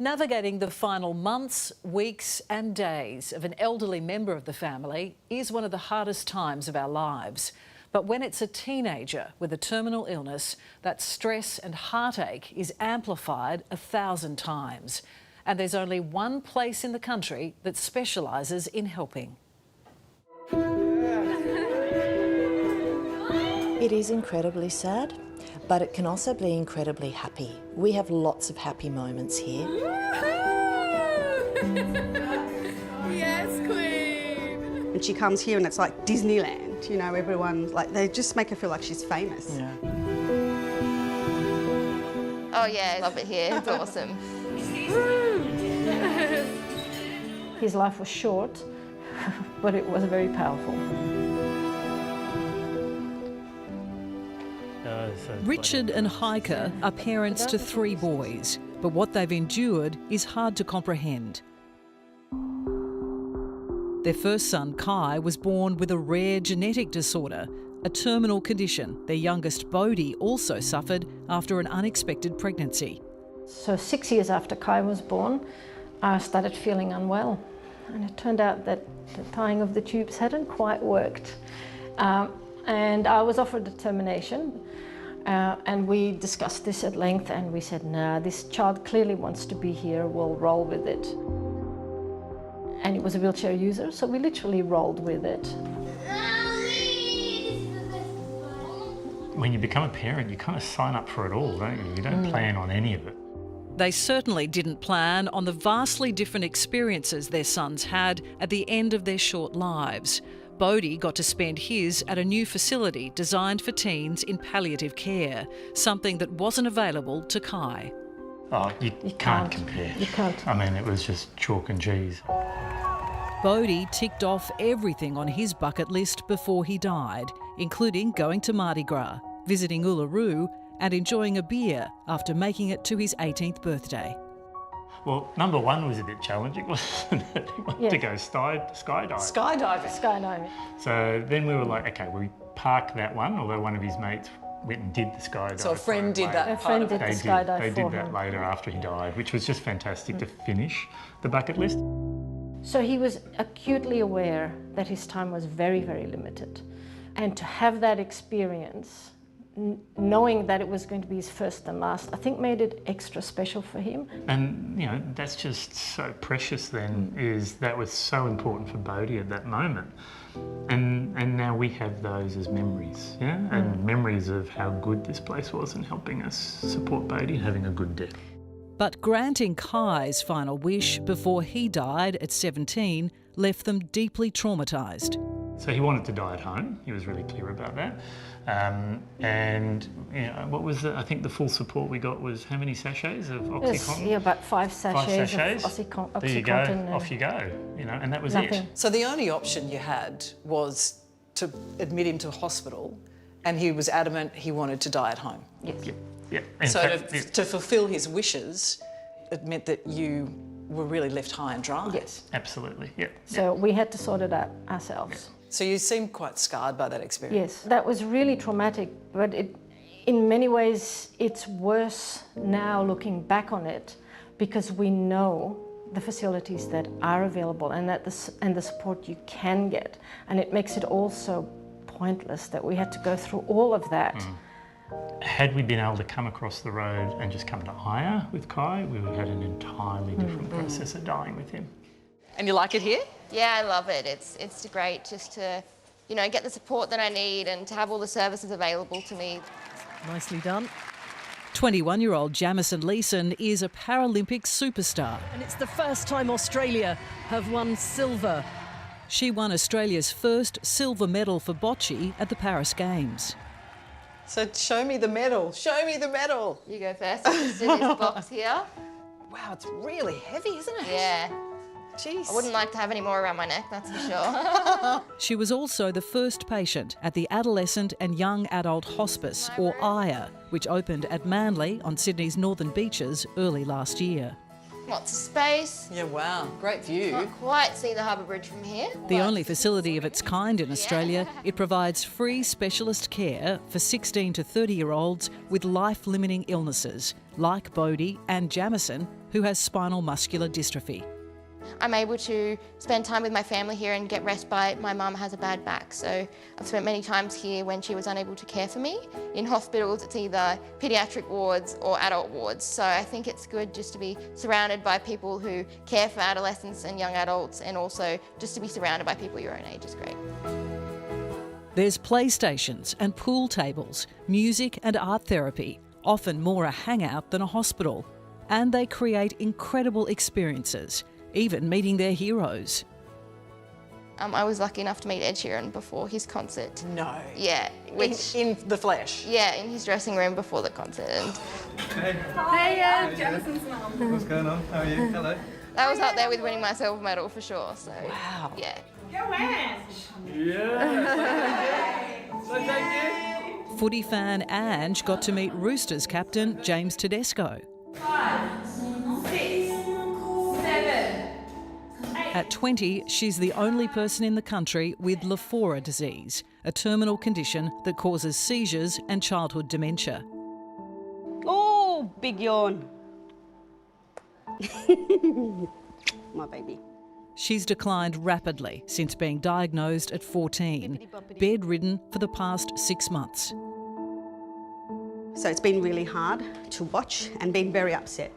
Navigating the final months, weeks and days of an elderly member of the family is one of the hardest times of our lives. But when it's a teenager with a terminal illness, that stress and heartache is amplified 1,000 times. And there's only one place in the country that specialises in helping. It is incredibly sad, but it can also be incredibly happy. We have lots of happy moments here. Yes, Queen! And she comes here and it's like Disneyland, you know, everyone, like, they just make her feel like she's famous. Yeah. Oh yeah, I love it here, it's awesome. His life was short, but it was very powerful. Richard and Heike are parents to 3 boys, but what they've endured is hard to comprehend. Their first son, Kai, was born with a rare genetic disorder, a terminal condition their youngest, Bodhi, also suffered after an unexpected pregnancy. So 6 years after Kai was born, I started feeling unwell. And it turned out that the tying of the tubes hadn't quite worked. And I was offered a termination. And we discussed this at length and we said, nah, this child clearly wants to be here, we'll roll with it. And he was a wheelchair user, so we literally rolled with it. When you become a parent, you kind of sign up for it all, don't you? You don't plan on any of it. They certainly didn't plan on the vastly different experiences their sons had at the end of their short lives. Bodhi got to spend his at a new facility designed for teens in palliative care, something that wasn't available to Kai. Oh, you can't compare. You can't. I mean, it was just chalk and cheese. Bodhi ticked off everything on his bucket list before he died, including going to Mardi Gras, visiting Uluru and enjoying a beer after making it to his 18th birthday. Well, number one was a bit challenging, wasn't it? He wanted to go skydiving. Skydiving. So then we were like, okay, we park that one, although one of his mates went and did the skydive. So a friend did that. A friend did the skydive They for did that him. later after he died, which was just fantastic to finish the bucket list. So he was acutely aware that his time was very, very limited. And to have that experience, knowing that it was going to be his first and last, I think made it extra special for him. And, you know, that's just so precious then, is that was so important for Bodhi at that moment. And now we have those as memories, yeah? And memories of how good this place was and helping us support Bodhi having a good death. But granting Kai's final wish before he died at 17 left them deeply traumatised. So he wanted to die at home. He was really clear about that. And you know, what was I think the full support we got was how many sachets of OxyContin? Yeah, about 5 sachets, 5 sachets. of Oxycontin. There you go, off you go. You know, and that was Nothing. it. So the only option you had was to admit him to hospital, and he was adamant he wanted to die at home. Yes. Yeah. In So fact, to fulfil his wishes, it meant that you were really left high and dry. Yes. absolutely, yeah. So we had to sort it out ourselves. So you seemed quite scarred by that experience. Yes, that was really traumatic, but in many ways it's worse now looking back on it because we know the facilities that are available and the support you can get, and it makes it also pointless that we had to go through all of that. Had we been able to come across the road and just come to Aya with Kai, we would have had an entirely different process of dying with him. And you like it here? Yeah, I love it. It's great just to, you know, get the support that I need and to have all the services available to me. Nicely done. 21-year-old Jamison Leeson is a Paralympic superstar. And it's the first time Australia have won silver. She won Australia's first silver medal for bocce at the Paris Games. So show me the medal. Show me the medal. You go first. Just in this box here. Wow, it's really heavy, isn't it? Yeah. Jeez. I wouldn't like to have any more around my neck, that's for sure. She was also the first patient at the Adolescent and Young Adult Hospice, or AYA, which opened at Manly on Sydney's northern beaches early last year. Lots of space. Yeah, wow. Great view. Can't quite see the harbour bridge from here. The only facility of its kind in Australia, it provides free specialist care for 16 to 30-year-olds with life-limiting illnesses, like Bodhi and Jamison, who has spinal muscular dystrophy. I'm able to spend time with my family here and get respite. My mum has a bad back, so I've spent many times here when she was unable to care for me. In hospitals, it's either paediatric wards or adult wards, so I think it's good just to be surrounded by people who care for adolescents and young adults, and also just to be surrounded by people your own age is great. There's playstations and pool tables, music and art therapy, often more a hangout than a hospital. And they create incredible experiences, even meeting their heroes. I was lucky enough to meet Ed Sheeran before his concert. No. Yeah. Which, in the flesh? Yeah, in his dressing room before the concert. And Hey, Jamison's mum. What's going on? How are you? Hello. that was up there with winning my silver medal for sure, so. Wow. Yeah. Go Ange! Yeah. So thank you. Footy fan Ange got to meet Roosters captain James Tedesco. 5, 6, 7. At 20, she's the only person in the country with Lafora disease, a terminal condition that causes seizures and childhood dementia. Oh, big yawn. My baby. She's declined rapidly since being diagnosed at 14, bedridden for the past 6 months. So it's been really hard to watch and been very upset.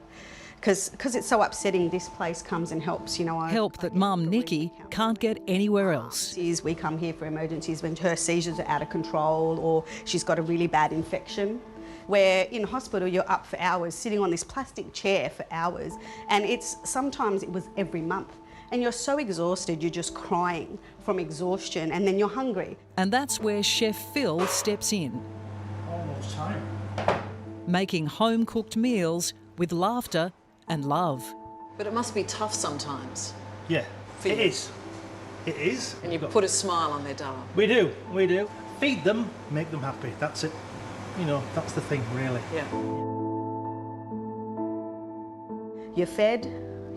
Because it's so upsetting, this place comes and helps, you know. Help that mum Nikki can't get anywhere else. We come here for emergencies when her seizures are out of control or she's got a really bad infection. Where in hospital you're up for hours, sitting on this plastic chair for hours, and sometimes it was every month. And you're so exhausted, you're just crying from exhaustion, and then you're hungry. And that's where Chef Phil steps in. Almost time. Making home-cooked meals with laughter and love. But it must be tough sometimes. Yeah, Feed it them. is. It is. And you put a smile on their darling. We do. Feed them, make them happy. That's it. You know, that's the thing, really. Yeah. You're fed,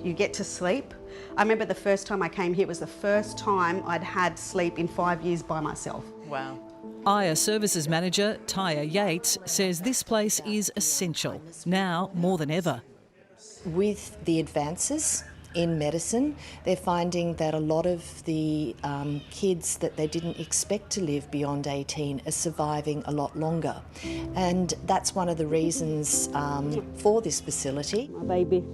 you get to sleep. I remember the first time I came here, it was the first time I'd had sleep in 5 years by myself. Wow. Aya Services Manager Taya Yates says this place is essential, now more than ever. With the advances in medicine, they're finding that a lot of the kids that they didn't expect to live beyond 18 are surviving a lot longer. And that's one of the reasons for this facility. My baby.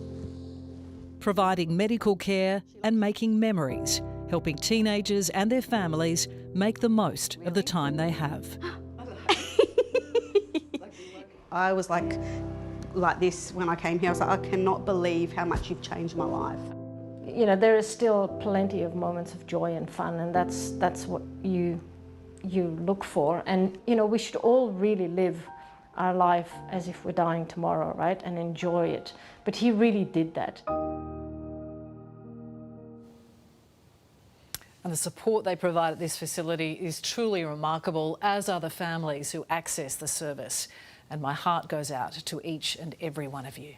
Providing medical care and making memories, helping teenagers and their families make the most of the time they have. I was like this when I came here. I was like, I cannot believe how much you've changed my life. You know, there is still plenty of moments of joy and fun, and that's what you look for. And you know, we should all really live our life as if we're dying tomorrow, right? And enjoy it. But he really did that. And the support they provide at this facility is truly remarkable, as are the families who access the service. And my heart goes out to each and every one of you.